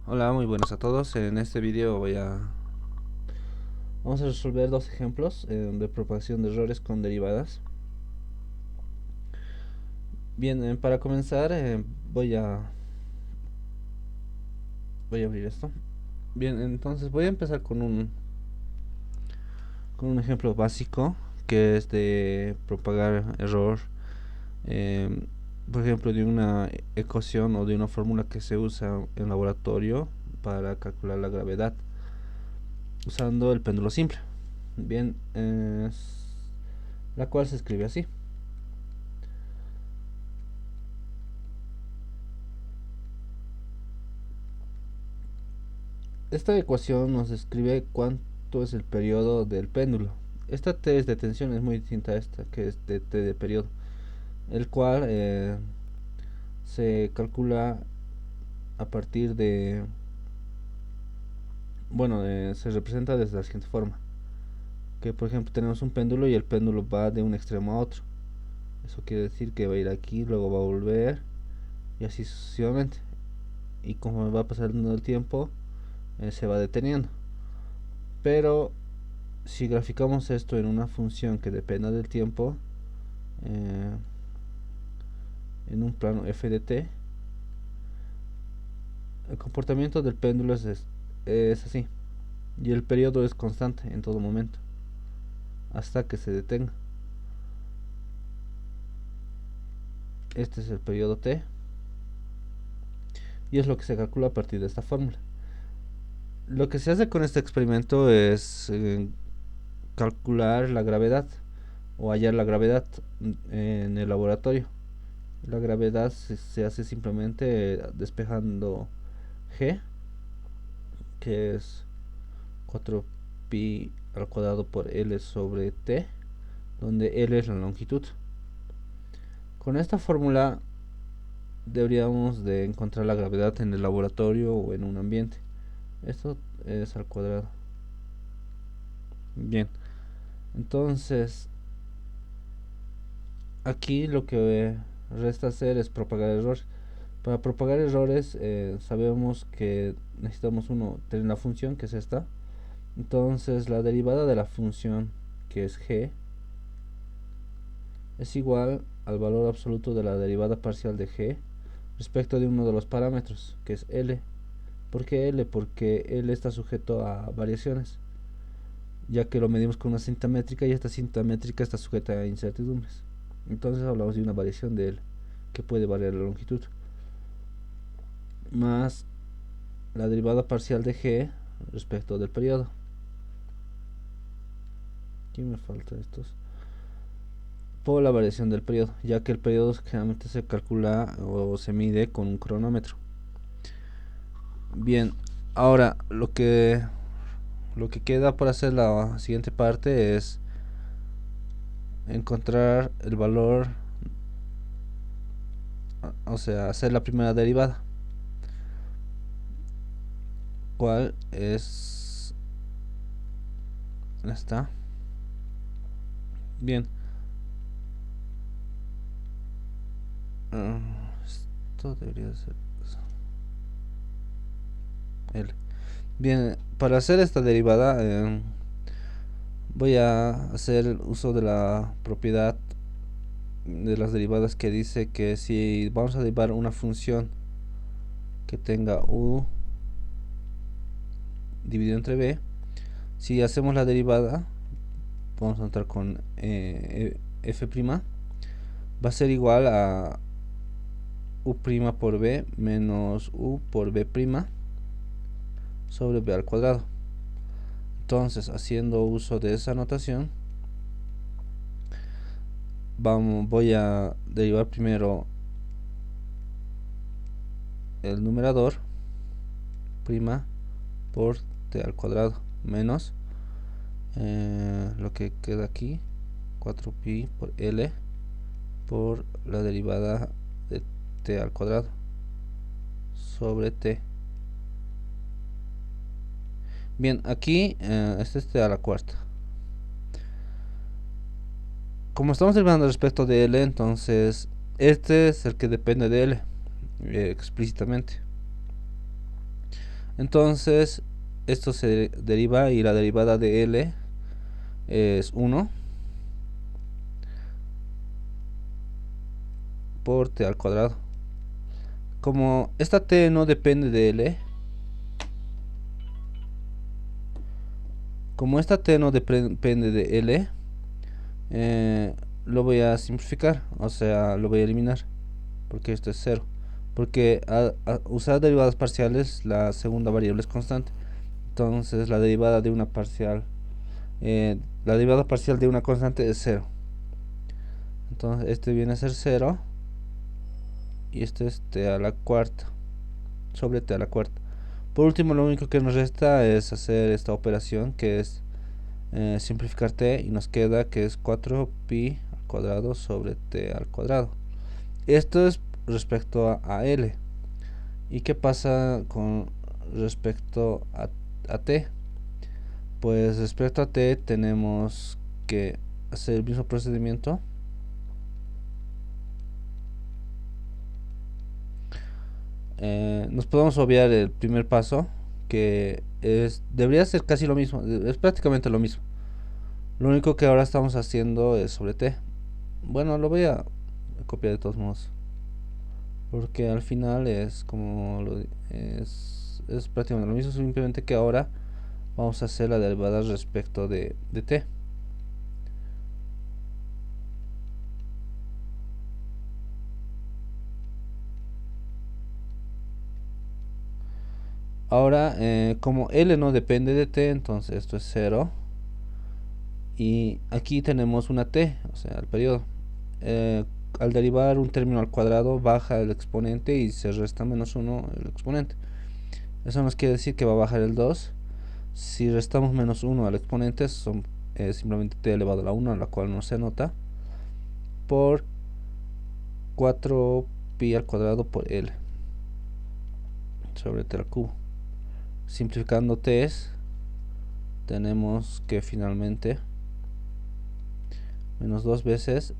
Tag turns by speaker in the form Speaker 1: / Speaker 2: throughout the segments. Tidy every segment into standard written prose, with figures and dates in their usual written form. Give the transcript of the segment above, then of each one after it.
Speaker 1: Hola, muy buenas a todos. En este video vamos a resolver dos ejemplos de propagación de errores con derivadas. Bien, para comenzar voy a abrir esto. Bien, entonces voy a empezar con un ejemplo básico que es de propagar error, em, por ejemplo, de una ecuación o de una fórmula que se usa en laboratorio para calcular la gravedad usando el péndulo simple. Bien, la cual se escribe así. Esta ecuación nos describe cuánto es el periodo del péndulo. Esta T es de tensión, es muy distinta a esta que es de T de periodo, el cual se calcula a partir se representa desde la siguiente forma, que por ejemplo tenemos un péndulo y el péndulo va de un extremo a otro. Eso quiere decir que va a ir aquí, luego va a volver y así sucesivamente. Y como va pasando el tiempo, se va deteniendo. Pero si graficamos esto en una función que dependa del tiempo, eh, en un plano f de t, el comportamiento del péndulo es así, y el periodo es constante en todo momento, hasta que se detenga. Este es el periodo t, y es lo que se calcula a partir de esta fórmula. Lo que se hace con este experimento es calcular la gravedad, o hallar la gravedad en el laboratorio. La gravedad se hace simplemente despejando g, que es 4pi al cuadrado por L sobre T, donde L es la longitud. Con esta fórmula deberíamos de encontrar la gravedad en el laboratorio o en un ambiente. Esto es al cuadrado. Bien, entonces aquí lo que resta hacer es propagar errores. Para propagar errores sabemos que necesitamos tener la función, que es esta. Entonces la derivada de la función, que es g, es igual al valor absoluto de la derivada parcial de g respecto de uno de los parámetros, que es L. ¿Por qué L? Porque L está sujeto a variaciones, ya que lo medimos con una cinta métrica y esta cinta métrica está sujeta a incertidumbres. Entonces hablamos de una variación de L, que puede variar la longitud, más la derivada parcial de g respecto del periodo. Aquí me falta estos. Por la variación del periodo, ya que el periodo generalmente se calcula o se mide con un cronómetro. Bien, ahora lo que queda por hacer la siguiente parte es encontrar el valor, o sea, hacer la primera derivada, cuál es esta. Bien, esto debería ser L. Bien, para hacer esta derivada voy a hacer uso de la propiedad de las derivadas que dice que si vamos a derivar una función que tenga u dividido entre b, si hacemos la derivada, vamos a entrar con f', va a ser igual a u' por b menos u por b' sobre b al cuadrado. Entonces, haciendo uso de esa notación, voy a derivar primero el numerador, prima por t al cuadrado, menos lo que queda aquí, 4pi por L por la derivada de t al cuadrado sobre t. Bien, aquí este es t a la cuarta. Como estamos derivando respecto de L, entonces este es el que depende de L explícitamente. Entonces esto se deriva y la derivada de L es 1 por t al cuadrado. Como esta t no depende de L, como esta t no depende de L, lo voy a simplificar, o sea, lo voy a eliminar, porque esto es 0. Porque a usar derivadas parciales, la segunda variable es constante. Entonces la derivada de una parcial, la derivada parcial de una constante es 0. Entonces este viene a ser 0 y este es t a la cuarta sobre t a la cuarta. Por último, lo único que nos resta es hacer esta operación, que es simplificar t, y nos queda que es 4pi al cuadrado sobre t al cuadrado. Esto es respecto a L. ¿Y qué pasa con respecto a t? Pues respecto a t tenemos que hacer el mismo procedimiento. Nos podemos obviar el primer paso, que debería ser casi lo mismo, es prácticamente lo mismo. Lo único que ahora estamos haciendo es sobre t. Bueno, lo voy a copiar de todos modos, porque al final es como es prácticamente lo mismo, simplemente que ahora vamos a hacer la derivada respecto de t. Ahora, como L no depende de t, entonces esto es 0. Y aquí tenemos una t, o sea, el periodo. Eh, Al derivar un término al cuadrado, baja el exponente y se resta -1 el exponente. Eso nos quiere decir que va a bajar el 2. Si restamos -1 al exponente, son simplemente t elevado a la 1, la cual no se anota, por 4pi al cuadrado por L sobre t al cubo. Simplificando t, tenemos que finalmente menos 2 veces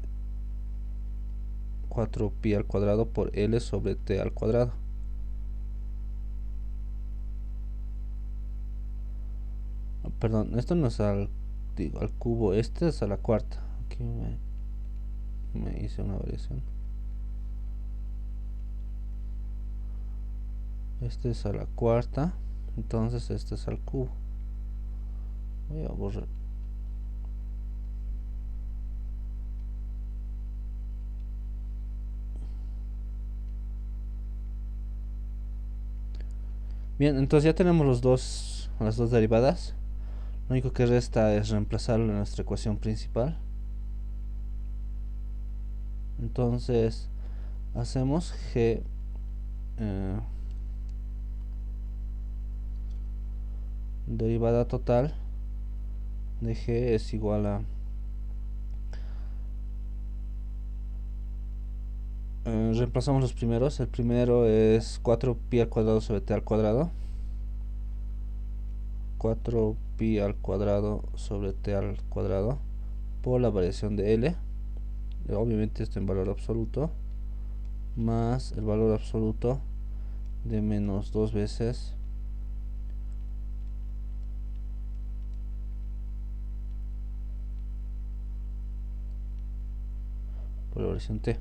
Speaker 1: 4pi al cuadrado por L sobre t al cuadrado. Perdón, esto no es al cubo, este es a la cuarta. Aquí me hice una variación. Este es a la cuarta, entonces este es al cubo. Voy a borrar. Bien, entonces ya tenemos las dos derivadas. Lo único que resta es reemplazarlo en nuestra ecuación principal. Entonces hacemos g derivada total de g es igual a reemplazamos los primeros. El primero es 4pi al cuadrado sobre t al cuadrado. 4pi al cuadrado sobre t al cuadrado por la variación de L, obviamente esto en valor absoluto, más el valor absoluto de menos 2 veces por la variación t.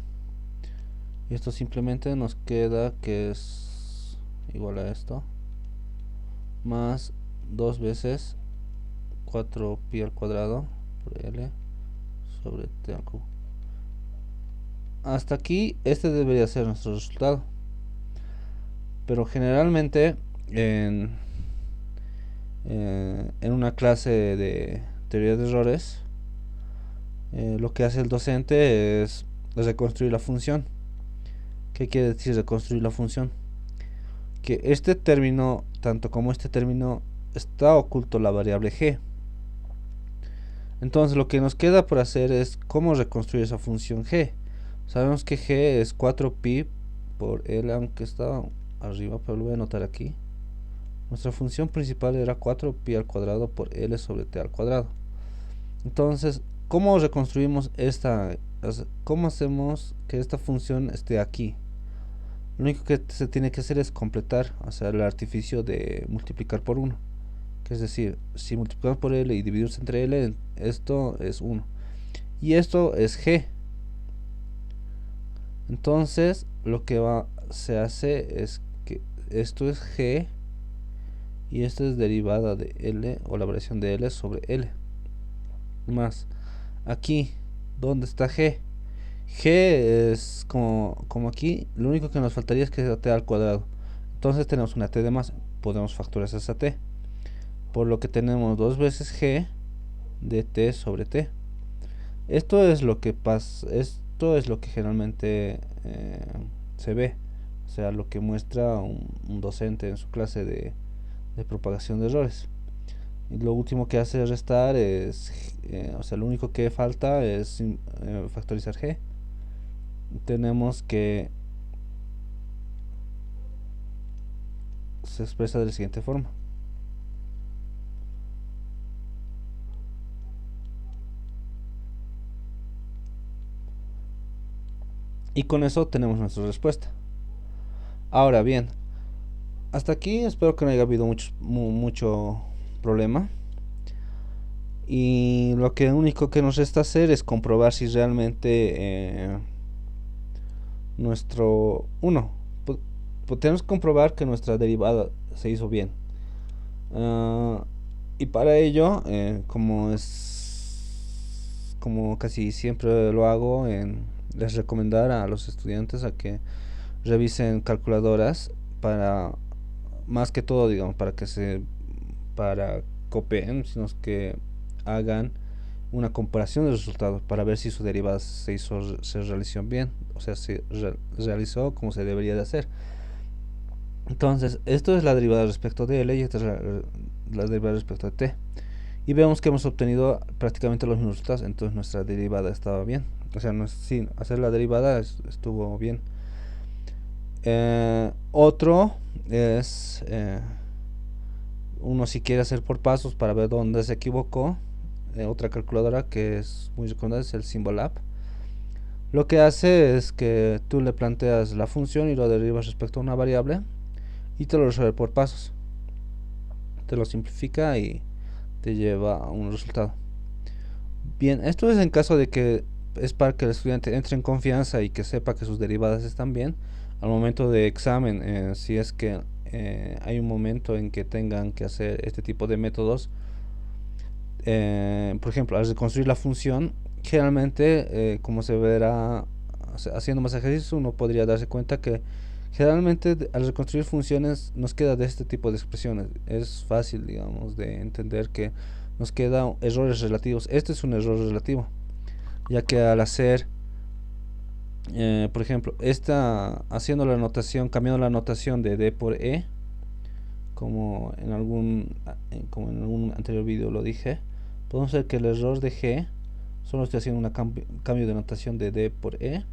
Speaker 1: Y esto simplemente nos queda que es igual a esto, más 2 veces 4pi al cuadrado por L sobre t al cubo. Hasta aquí este debería ser nuestro resultado, pero generalmente en una clase de teoría de errores, lo que hace el docente es reconstruir la función. ¿Qué quiere decir reconstruir la función? Que este término, tanto como este término, está oculto la variable g. Entonces lo que nos queda por hacer es cómo reconstruir esa función g. Sabemos que g es 4pi por L, aunque está arriba, pero lo voy a anotar aquí. Nuestra función principal era 4pi al cuadrado por L sobre t al cuadrado. Entonces, ¿cómo reconstruimos cómo hacemos que esta función esté aquí? lo único que se tiene que hacer es completar, o sea, el artificio de multiplicar por uno, que es decir, si multiplicamos por L y dividimos entre L, esto es 1 y esto es G. Entonces lo que se hace es que esto es G y esto es derivada de L, o la variación de L sobre L, más aquí, ¿dónde está G? G es como aquí, lo único que nos faltaría es que sea t al cuadrado. Entonces tenemos una t de más, podemos factorizar esa t, por lo que tenemos dos veces G de t sobre t. Esto es lo que pasa, esto es lo que generalmente se ve, o sea, lo que muestra un docente en su clase de propagación de errores. Y lo último que hace restar es, o sea, lo único que falta es factorizar G. Tenemos que se expresa de la siguiente forma. Y con eso tenemos nuestra respuesta. Ahora bien, hasta aquí espero que no haya habido mucho problema. Y lo que único que nos resta hacer es comprobar si realmente nuestro... tenemos que comprobar que nuestra derivada se hizo bien. Y para ello, como casi siempre lo hago, les recomendar a los estudiantes a que revisen calculadoras para, más que todo, digamos, para copien, sino que hagan una comparación de resultados para ver si su derivada se realizó bien, o sea, se realizó como se debería de hacer. Entonces, esto es la derivada respecto de L y esta es la derivada respecto de T. Y vemos que hemos obtenido prácticamente los mismos resultados, entonces nuestra derivada estaba bien. O sea, sí, hacer la derivada estuvo bien. Otro es, uno si quiere hacer por pasos para ver dónde se equivocó. Otra calculadora que es muy recomendable es el Symbolab. Lo que hace es que tú le planteas la función y lo derivas respecto a una variable y te lo resuelve por pasos. Te lo simplifica y te lleva a un resultado. Bien, esto es en caso de que es para que el estudiante entre en confianza y que sepa que sus derivadas están bien. Al momento de examen, si es que hay un momento en que tengan que hacer este tipo de métodos, por ejemplo, al reconstruir la función, generalmente, como se verá haciendo más ejercicios, uno podría darse cuenta que generalmente al reconstruir funciones nos queda de este tipo de expresiones. Es fácil, digamos, de entender que nos queda errores relativos. Este es un error relativo, ya que al hacer, por ejemplo, haciendo la notación, cambiando la notación de D por E, como en algún anterior vídeo lo dije, podemos ver que el error de G solo estoy haciendo un cambio de notación de D por E.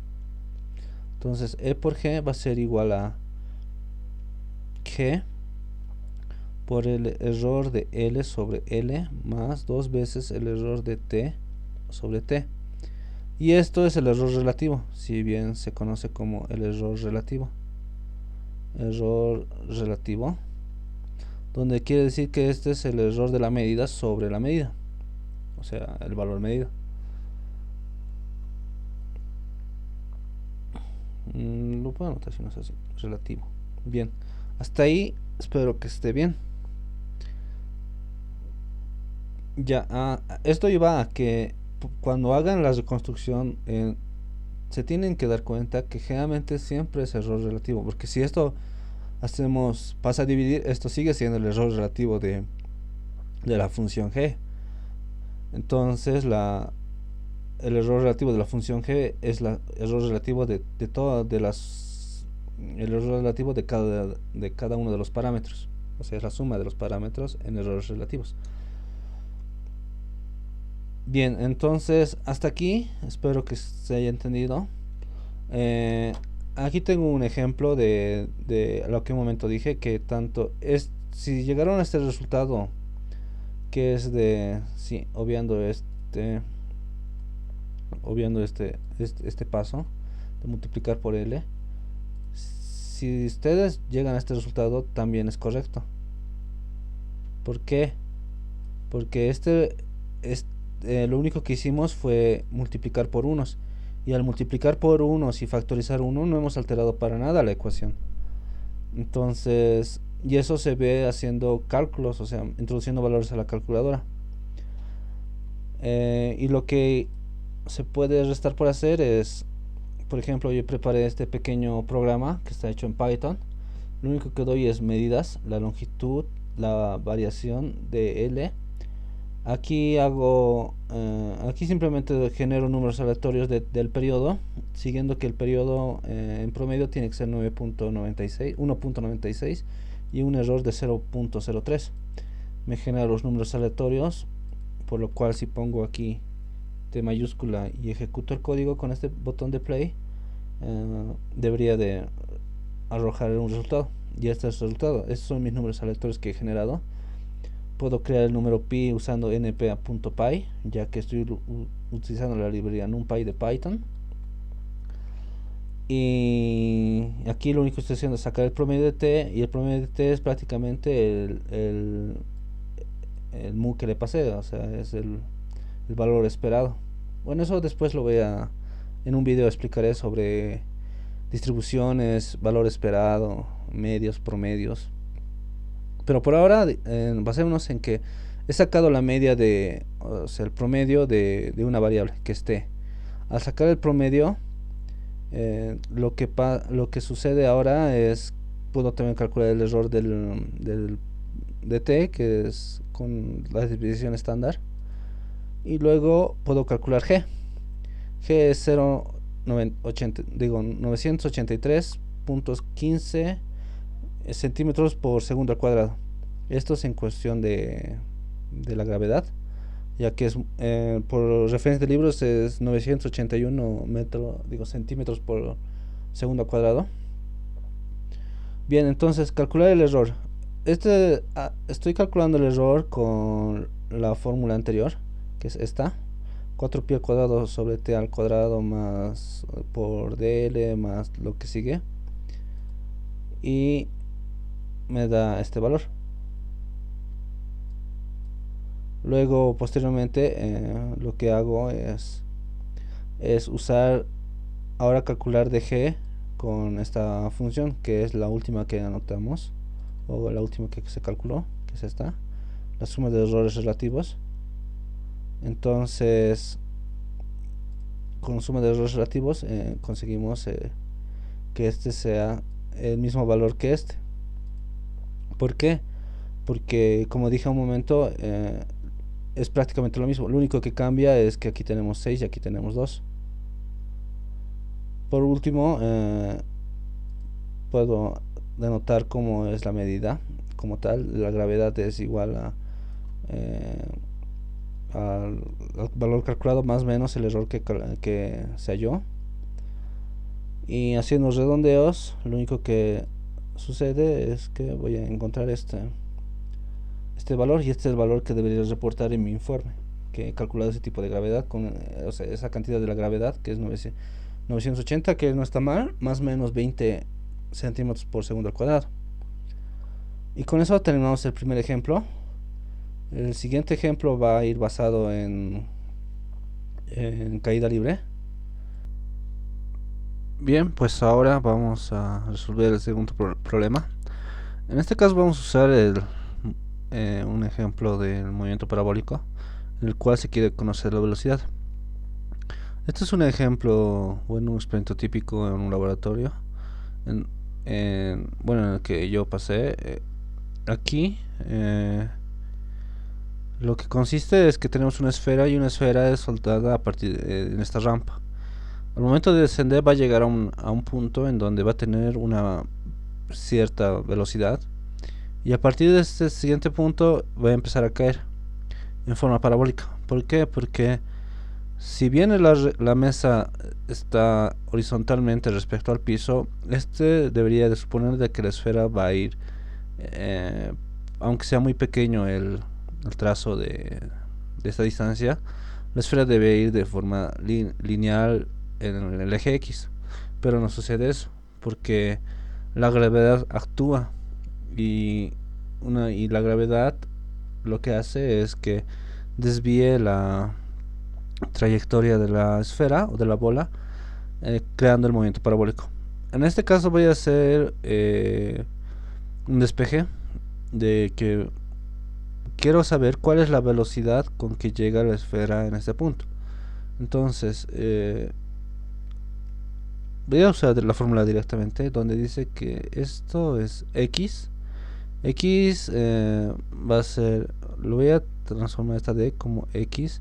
Speaker 1: Entonces E por G va a ser igual a G por el error de L sobre L más dos veces el error de T sobre T. Y esto es el error relativo, si bien se conoce como el error relativo. Error relativo, donde quiere decir que este es el error de la medida sobre la medida, o sea, el valor medido. Lo puedo anotar si no es así, relativo. Bien, hasta ahí espero que esté bien. Ya, esto lleva a que cuando hagan la reconstrucción se tienen que dar cuenta que generalmente siempre es error relativo, porque si esto pasa a dividir, esto sigue siendo el error relativo de la función g. Entonces el error relativo de la función g es el error relativo de todas el error relativo de cada uno de los parámetros, o sea, es la suma de los parámetros en errores relativos. Bien, entonces hasta aquí espero que se haya entendido. Aquí tengo un ejemplo de lo que un momento dije, que tanto es, si llegaron a este resultado, que es sí, obviando este paso de multiplicar por L, si ustedes llegan a este resultado también es correcto. ¿Por qué? Porque es, lo único que hicimos fue multiplicar por unos. Y al multiplicar por unos y factorizar uno no hemos alterado para nada la ecuación. Entonces, y eso se ve haciendo cálculos, o sea, introduciendo valores a la calculadora. Y lo que se puede restar por hacer es, por ejemplo, yo preparé este pequeño programa que está hecho en Python. Lo único que doy es medidas, la longitud, la variación de L. Aquí simplemente genero números aleatorios del periodo, siguiendo que el periodo en promedio tiene que ser 9.96, 1.96 y un error de 0.03. Me genera los números aleatorios, por lo cual si pongo aquí T mayúscula y ejecuto el código con este botón de play, debería de arrojar un resultado. Y este es el resultado. Estos son mis números aleatorios que he generado. Puedo crear el número pi usando npa.py, ya que estoy utilizando la librería NumPy de Python. Y aquí lo único que estoy haciendo es sacar el promedio de t, y el promedio de t es prácticamente el mu que le pasé, o sea, es el valor esperado. Bueno, eso después lo voy a, en un video explicaré sobre distribuciones, valor esperado, medios, promedios. Pero por ahora basémonos en que he sacado la media o sea, el promedio de una variable que esté. Al sacar el promedio, lo que sucede ahora es, puedo también calcular el error de t, que es con la división estándar. Y luego puedo calcular g. G es 983.15 centímetros por segundo al cuadrado. Esto es en cuestión de la gravedad, ya que es por referencia de libros es 981 centímetros por segundo al cuadrado. Bien, entonces calcular el error. Estoy calculando el error con la fórmula anterior, que es esta: 4pi al cuadrado sobre t al cuadrado más por dl más lo que sigue, y me da este valor. Luego posteriormente lo que hago es usar ahora calcular de g con esta función, que es la última que anotamos, o la última que se calculó, que es esta, la suma de errores relativos. Entonces con suma de errores relativos conseguimos que este sea el mismo valor que este. ¿Por qué? Porque, como dije un momento, es prácticamente lo mismo. Lo único que cambia es que aquí tenemos 6 y aquí tenemos 2. Por último, puedo denotar cómo es la medida como tal. La gravedad es igual al valor calculado más menos el error que se halló. Y haciendo los redondeos, lo único que sucede es que voy a encontrar este valor, y este es el valor que debería reportar en mi informe, que he calculado ese tipo de gravedad con o sea, esa cantidad de la gravedad, que es 980, que no está mal, más o menos 20 centímetros por segundo al cuadrado. Y con eso terminamos el primer ejemplo. El siguiente ejemplo va a ir basado en caída libre. Bien, pues ahora vamos a resolver el segundo problema. En este caso vamos a usar un ejemplo del movimiento parabólico, en el cual se quiere conocer la velocidad. Este es un ejemplo, bueno, un experimento típico en un laboratorio, en el que yo pasé. Aquí lo que consiste es que tenemos una esfera, y una esfera es soltada a partir en esta rampa. Al momento de descender va a llegar a un punto en donde va a tener una cierta velocidad, y a partir de este siguiente punto va a empezar a caer en forma parabólica. ¿Por qué? Porque si bien la mesa está horizontalmente respecto al piso, debería de suponer de que la esfera va a ir, aunque sea muy pequeño el trazo de esta distancia, la esfera debe ir de forma lineal en el eje X. Pero no sucede eso, porque la gravedad actúa y y la gravedad lo que hace es que desvíe la trayectoria de la esfera o de la bola, creando el movimiento parabólico. En este caso voy a hacer un despeje de que quiero saber cuál es la velocidad con que llega la esfera en este punto. Entonces voy a usar la fórmula directamente, donde dice que esto es x. X va a ser, lo voy a transformar esta d como x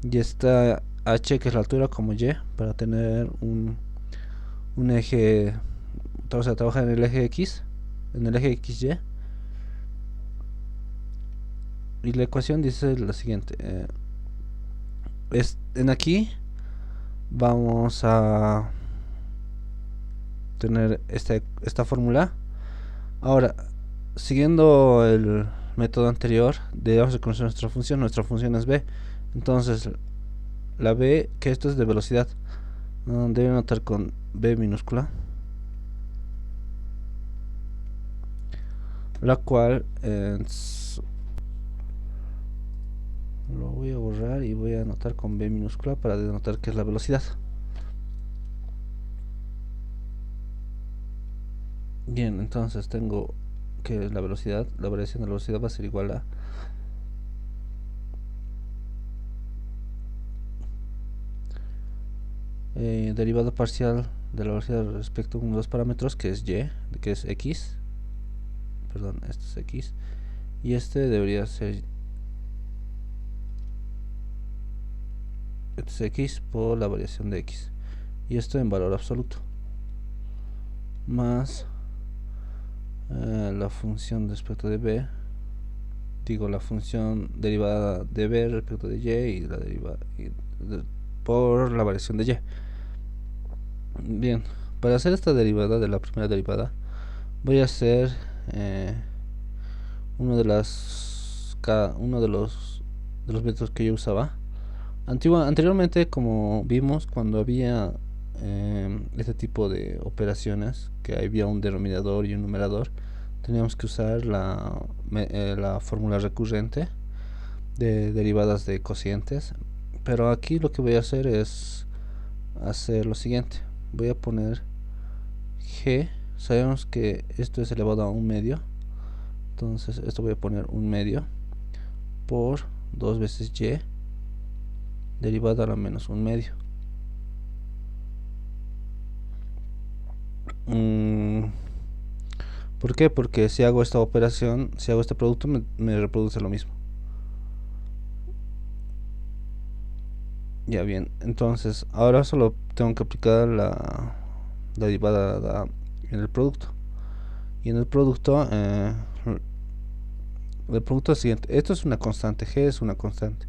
Speaker 1: y esta h, que es la altura, como y, para tener un eje, o sea, trabajar en el eje x, en el eje xy. Y la ecuación dice lo siguiente: en aquí vamos a tener esta fórmula. Ahora, siguiendo el método anterior, debemos de conocer nuestra función es b. Entonces, la b, que esto es de velocidad, debe anotar con b minúscula, la cual lo voy a borrar y voy a anotar con b minúscula para denotar que es la velocidad. Bien, entonces tengo que la velocidad, la variación de la velocidad va a ser igual a derivada parcial de la velocidad respecto a uno de los parámetros, que es y, que es x, perdón, este es x, y este debería ser este es x por la variación de x, y esto en valor absoluto, más la función respecto de b, digo la función derivada de b respecto de y la derivada por la variación de y. Bien, para hacer esta derivada de la primera derivada voy a hacer uno de los métodos que yo usaba anteriormente, como vimos cuando había este tipo de operaciones, que había un denominador y un numerador. Teníamos que usar la fórmula recurrente de derivadas de cocientes, pero aquí lo que voy a hacer es hacer lo siguiente: voy a poner g, sabemos que esto es elevado a un medio, entonces esto voy a poner un medio por 2 veces y derivada a la menos un medio. ¿Por qué? Porque si hago esta operación, si hago este producto, me reproduce lo mismo. Ya bien, entonces ahora solo tengo que aplicar la derivada en el producto. Y en el producto es el siguiente: esto es una constante, g es una constante.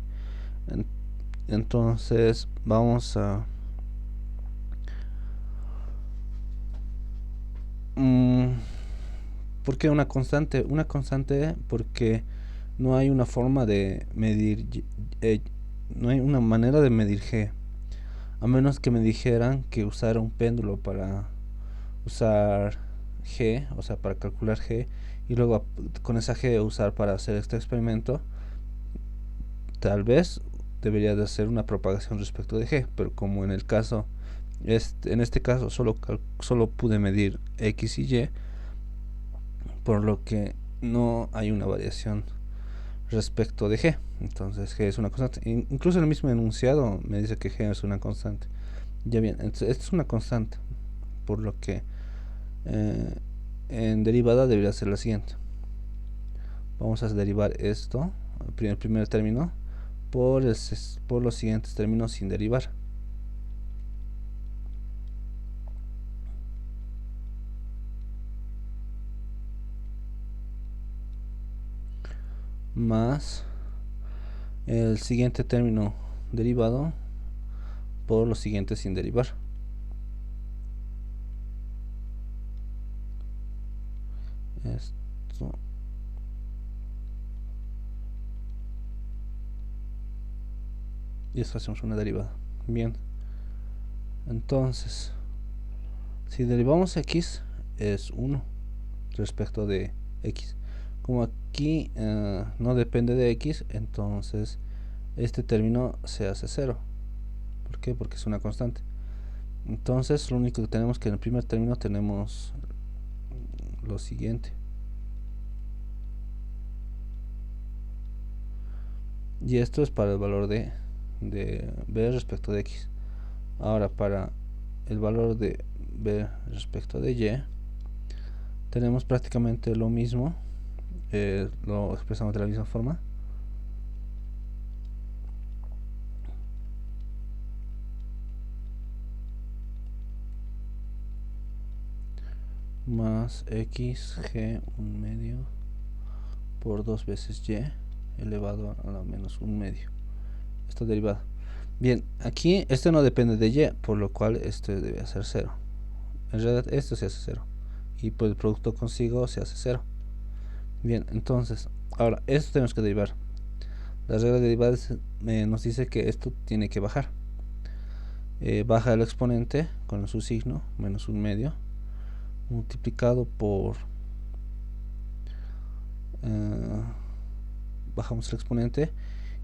Speaker 1: Entonces vamos a ¿por qué una constante? Una constante porque no hay una forma de medir no hay una manera de medir g, a menos que me dijeran que usara un péndulo para usar g, o sea, para calcular g, y luego con esa g usar para hacer este experimento. Tal vez debería de hacer una propagación respecto de g, pero como en este caso solo pude medir x y y, por lo que no hay una variación respecto de g. Entonces g es una constante. Incluso en el mismo enunciado me dice que g es una constante. Ya bien, entonces esta es una constante, por lo que en derivada debería ser la siguiente: vamos a derivar esto, el primer término, por los siguientes términos sin derivar. Más el siguiente término derivado por los siguientes sin derivar. Esto y esto hacemos una derivada. Bien, entonces si derivamos x, es 1 respecto de x. Como aquí no depende de x, entonces este término se hace 0. ¿Por qué? Porque es una constante. Entonces lo único que tenemos que en el primer término tenemos lo siguiente. Y esto es para el valor de b respecto de x. Ahora para el valor de b respecto de y tenemos prácticamente lo mismo. Lo expresamos de la misma forma. Más x g 1/2 por 2 veces y elevado a la menos 1/2. Esta derivada. Bien, aquí este no depende de y, por lo cual este debe ser 0. En realidad esto se hace 0. Y pues el producto consigo se hace 0. Bien, entonces, ahora esto tenemos que derivar. La regla de derivadas nos dice que esto tiene que bajar. Baja el exponente con su signo, menos 1/2, multiplicado por... bajamos el exponente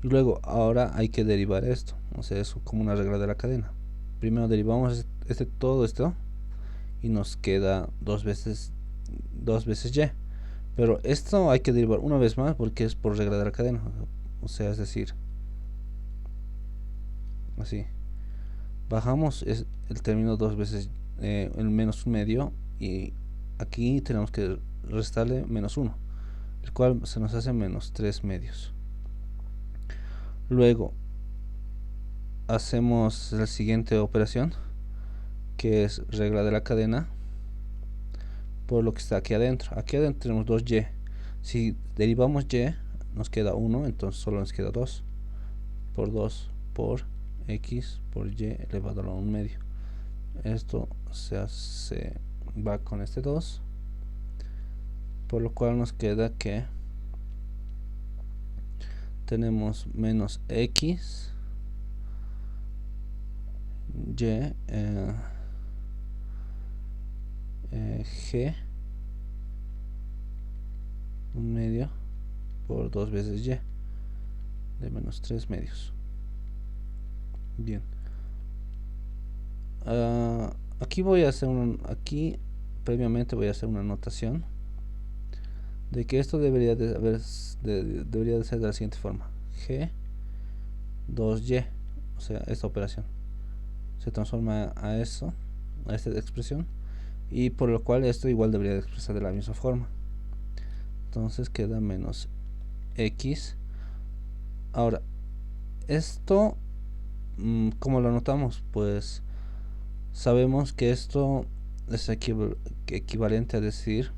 Speaker 1: y luego ahora hay que derivar esto. O sea, es como una regla de la cadena. Primero derivamos todo esto y nos queda 2 veces y. Pero esto hay que derivar una vez más porque es por regla de la cadena. O sea, es decir, así. Bajamos el término 2 veces el menos 1/2 y aquí tenemos que restarle menos 1, el cual se nos hace menos 3/2. Luego hacemos la siguiente operación, que es regla de la cadena por lo que está aquí adentro. Aquí adentro tenemos 2y. Si derivamos y nos queda 1, entonces solo nos queda 2 por 2 por x por y elevado a la 1/2. Esto se va con este 2, por lo cual nos queda que tenemos menos x y g 1/2 por 2 veces y de menos 3/2. Bien, aquí voy a hacer previamente voy a hacer una anotación de que esto debería de ser de la siguiente forma: g 2y, o sea, esta operación se transforma a eso, a esta expresión, y por lo cual esto igual debería de expresar de la misma forma. Entonces queda menos x. Ahora, esto, ¿cómo lo anotamos? Pues sabemos que esto es equivalente a decir,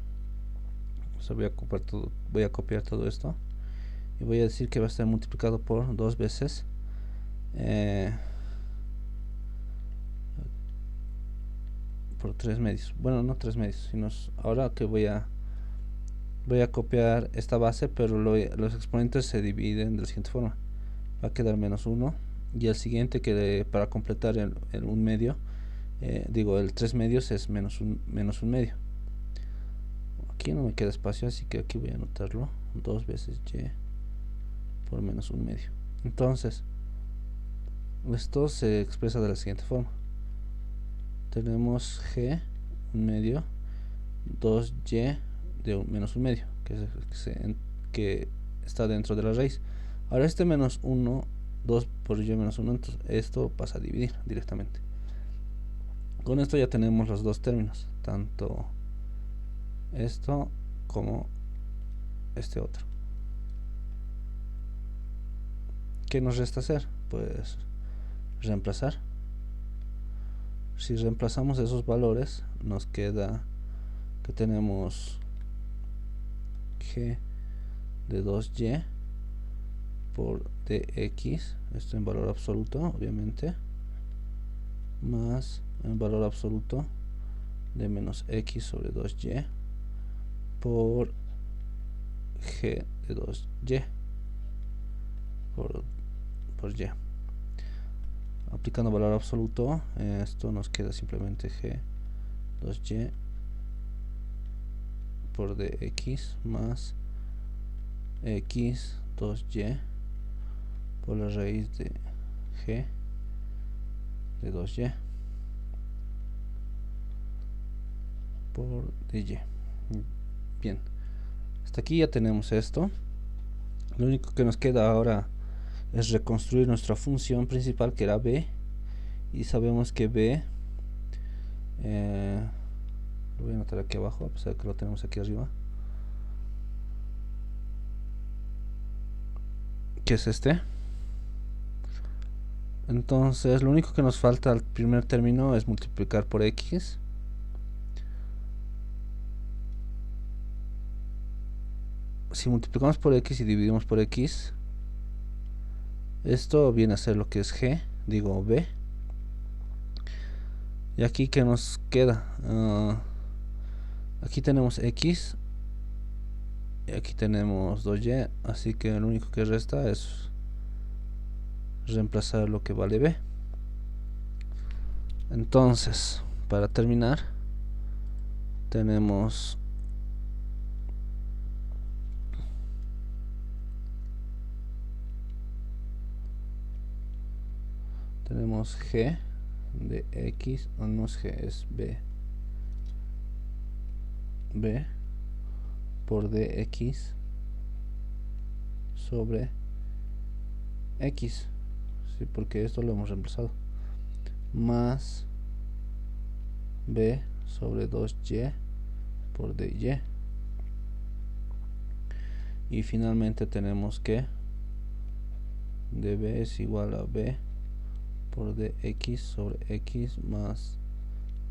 Speaker 1: o sea, voy a copiar todo esto y voy a decir que va a estar multiplicado por 2 veces por 3/2. Bueno, no 3/2, sino ahora que voy a copiar esta base, pero los exponentes se dividen de la siguiente forma. Va a quedar menos 1 y el siguiente que para completar el 1/2, el 3/2 es menos 1/2. Aquí no me queda espacio, así que aquí voy a anotarlo: 2 veces y por menos 1/2. Entonces esto se expresa de la siguiente forma: tenemos g 1/2 2y de menos 1/2, que está dentro de la raíz. Ahora este menos 1, 2 por y menos 1, entonces esto pasa a dividir directamente. Con esto ya tenemos los dos términos, tanto esto como este otro. ¿Qué nos resta hacer? Pues reemplazar. Si reemplazamos esos valores, nos queda que tenemos g de 2y por dx, esto en valor absoluto obviamente, más en valor absoluto de menos x sobre 2y por g de 2y por y. Aplicando valor absoluto, esto nos queda simplemente g 2y por dx más x 2y por la raíz de g de 2y por dy. Bien, hasta aquí ya tenemos esto. Lo único que nos queda ahora es reconstruir nuestra función principal, que era b, y sabemos que b, lo voy a anotar aquí abajo a pesar de que lo tenemos aquí arriba, que es este. Entonces lo único que nos falta al primer término es multiplicar por x. Si multiplicamos por x y dividimos por x, esto viene a ser lo que es g, digo b. Y aquí, ¿qué nos queda? Aquí tenemos x y aquí tenemos 2y, así que lo único que resta es reemplazar lo que vale b. Entonces, para terminar, tenemos g de x, no es g, es b por dx sobre x, sí, porque esto lo hemos reemplazado, más b sobre 2y por dy. Y finalmente tenemos que db es igual a b por dx sobre x más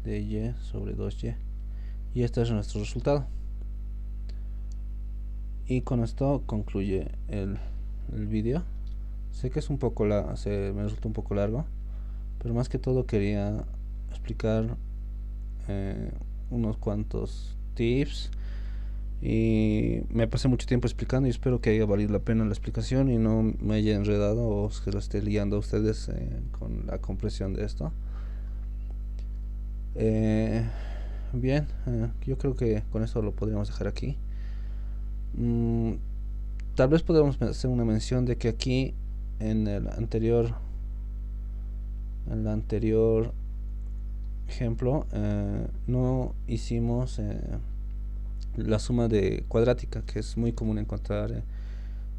Speaker 1: dy sobre 2y. Y este es nuestro resultado. Y con esto concluye el vídeo. Sé que es un poco me resulta un poco largo, pero más que todo quería explicar unos cuantos tips, y me pasé mucho tiempo explicando y espero que haya valido la pena la explicación y no me haya enredado o que lo esté liando a ustedes con la comprensión de esto. Bien, yo creo que con esto lo podríamos dejar aquí. Tal vez podemos hacer una mención de que aquí en el anterior ejemplo no hicimos la suma de cuadrática, que es muy común encontrar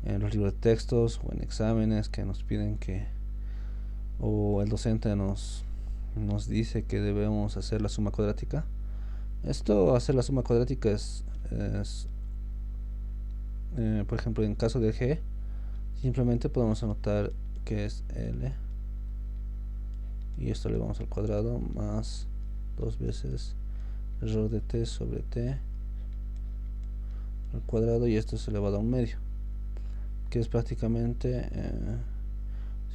Speaker 1: en los libros de textos o en exámenes que nos piden o el docente nos dice que debemos hacer la suma cuadrática. Hacer la suma cuadrática es por ejemplo, en caso de g, simplemente podemos anotar que es l, y esto le vamos al cuadrado más 2 veces error de t sobre t al cuadrado, y esto es elevado a un medio, que es prácticamente,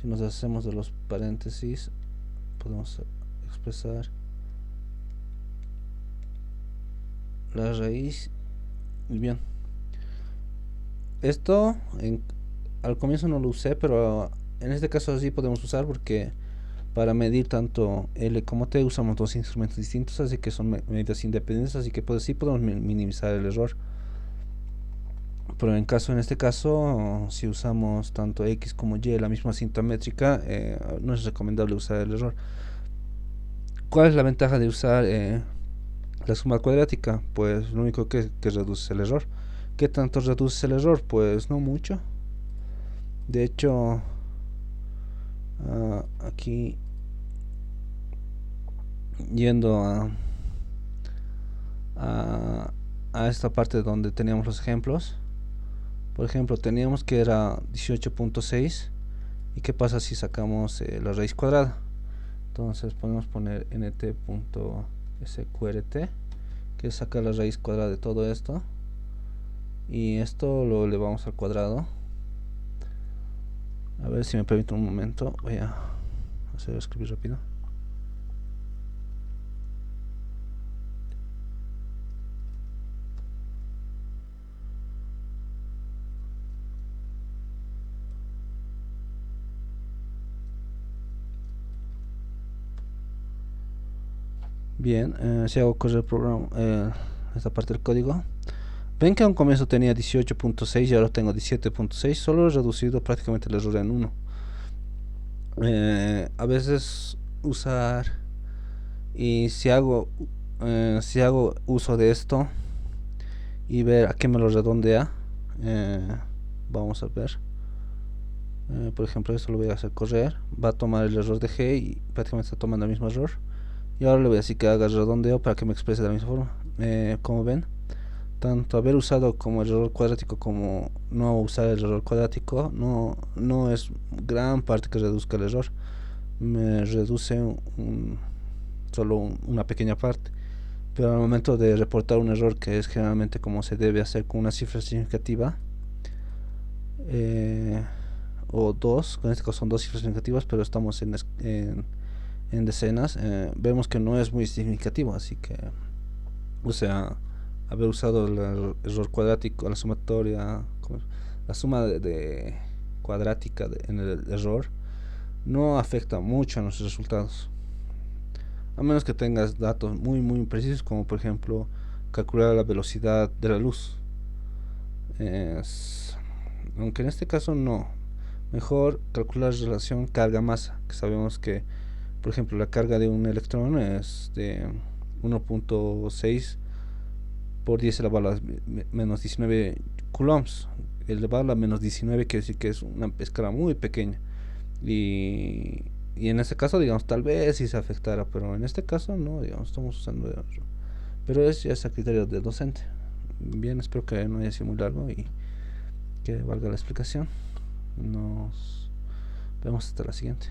Speaker 1: si nos hacemos de los paréntesis, podemos expresar la raíz. Bien, esto al comienzo no lo usé, pero en este caso sí podemos usar, porque para medir tanto L como T usamos dos instrumentos distintos, así que son medidas independientes, así que sí podemos minimizar el error. Pero en este caso, si usamos tanto X como Y la misma cinta métrica, no es recomendable usar el error. ¿Cuál es la ventaja de usar la suma cuadrática? Pues lo único que reduce el error. ¿Qué tanto reduce el error? Pues no mucho. De hecho, aquí yendo a esta parte donde teníamos los ejemplos, por ejemplo, teníamos que era 18.6, y qué pasa si sacamos la raíz cuadrada. Entonces podemos poner nt.sqrt, que es sacar la raíz cuadrada de todo esto, y esto lo elevamos al cuadrado. A ver si me permite un momento, voy a escribir rápido. Bien, si hago correr el programa, esta parte del código, Ven que a un comienzo tenía 18.6 y ahora tengo 17.6. Solo he reducido prácticamente el error en uno. A veces usar, y si hago uso de esto y ver a qué me lo redondea, eh, vamos a ver. Por ejemplo, esto lo voy a hacer correr, va a tomar el error de G y prácticamente está tomando el mismo error. Y ahora le voy a decir que haga el redondeo para que me exprese de la misma forma. Como ven, tanto haber usado como el error cuadrático como no usar el error cuadrático no es gran parte que reduzca el error. Me reduce solo una pequeña parte. Pero al momento de reportar un error, que es generalmente como se debe hacer con una cifra significativa, o dos, en este caso son dos cifras significativas, pero estamos en decenas, vemos que no es muy significativo, así que, o sea, haber usado el error cuadrático, la sumatoria, la suma de cuadrática en el error, no afecta mucho a nuestros resultados, a menos que tengas datos muy precisos, como por ejemplo calcular la velocidad de la luz. Aunque en este caso no, mejor calcular relación carga-masa, que sabemos que, por ejemplo, la carga de un electrón es de 1.6 por 10 elevado a la menos 19 coulombs. Elevado a la menos 19 quiere decir que es una escala muy pequeña. Y en este caso, digamos, tal vez sí se afectara, pero en este caso no, digamos, estamos usando. Pero ya es a criterio de docente. Bien, espero que no haya sido muy largo y que valga la explicación. Nos vemos hasta la siguiente.